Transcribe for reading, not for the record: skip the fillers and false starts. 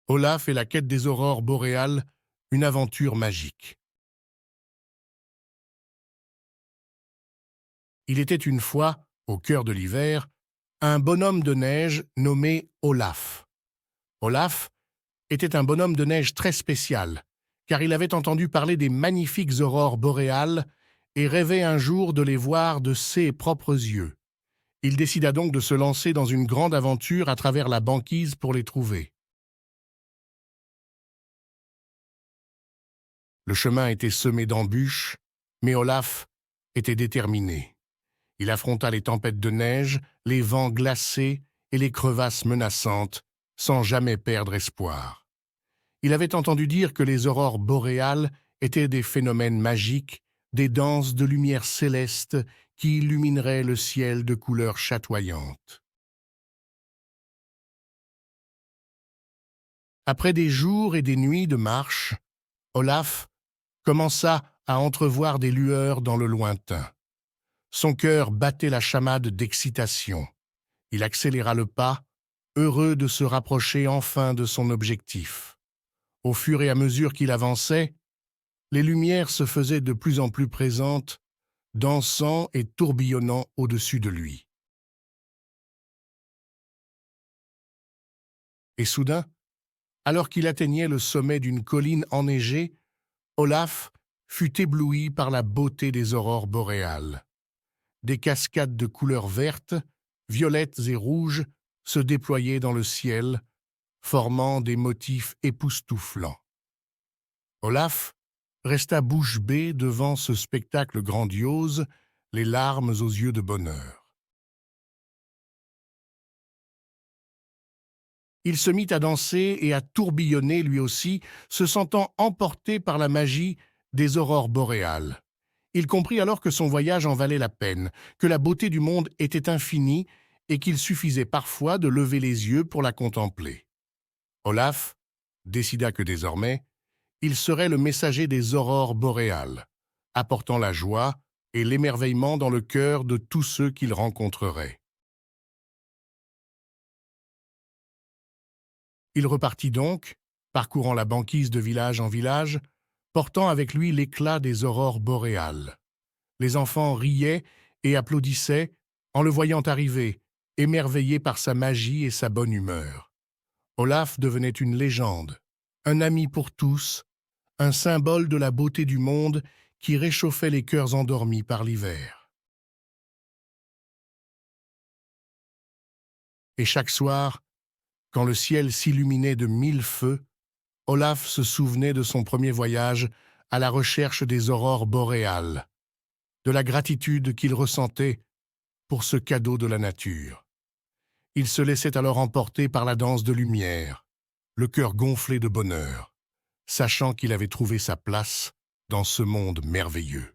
Olaf et la quête des aurores boréales, une aventure magique. Il était une fois, au cœur de l'hiver, un bonhomme de neige nommé Olaf. Olaf était un bonhomme de neige très spécial, car il avait entendu parler des magnifiques aurores boréales et rêvait un jour de les voir de ses propres yeux. Il décida donc de se lancer dans une grande aventure à travers la banquise pour les trouver. Le chemin était semé d'embûches, mais Olaf était déterminé. Il affronta les tempêtes de neige, les vents glacés et les crevasses menaçantes, sans jamais perdre espoir. Il avait entendu dire que les aurores boréales étaient des phénomènes magiques, des danses de lumière céleste qui illumineraient le ciel de couleurs chatoyantes. Après des jours et des nuits de marche, Olaf commença à entrevoir des lueurs dans le lointain. Son cœur battait la chamade d'excitation. Il accéléra le pas, heureux de se rapprocher enfin de son objectif. Au fur et à mesure qu'il avançait, les lumières se faisaient de plus en plus présentes, dansant et tourbillonnant au-dessus de lui. Et soudain, alors qu'il atteignait le sommet d'une colline enneigée, Olaf fut ébloui par la beauté des aurores boréales. Des cascades de couleurs vertes, violettes et rouges se déployaient dans le ciel, formant des motifs époustouflants. Olaf resta bouche bée devant ce spectacle grandiose, les larmes aux yeux de bonheur. Il se mit à danser et à tourbillonner lui aussi, se sentant emporté par la magie des aurores boréales. Il comprit alors que son voyage en valait la peine, que la beauté du monde était infinie et qu'il suffisait parfois de lever les yeux pour la contempler. Olaf décida que désormais, il serait le messager des aurores boréales, apportant la joie et l'émerveillement dans le cœur de tous ceux qu'il rencontrerait. Il repartit donc, parcourant la banquise de village en village, portant avec lui l'éclat des aurores boréales. Les enfants riaient et applaudissaient en le voyant arriver, émerveillés par sa magie et sa bonne humeur. Olaf devenait une légende, un ami pour tous, un symbole de la beauté du monde qui réchauffait les cœurs endormis par l'hiver. Et chaque soir, quand le ciel s'illuminait de 1000 feux, Olaf se souvenait de son premier voyage à la recherche des aurores boréales, de la gratitude qu'il ressentait pour ce cadeau de la nature. Il se laissait alors emporter par la danse de lumière, le cœur gonflé de bonheur, sachant qu'il avait trouvé sa place dans ce monde merveilleux.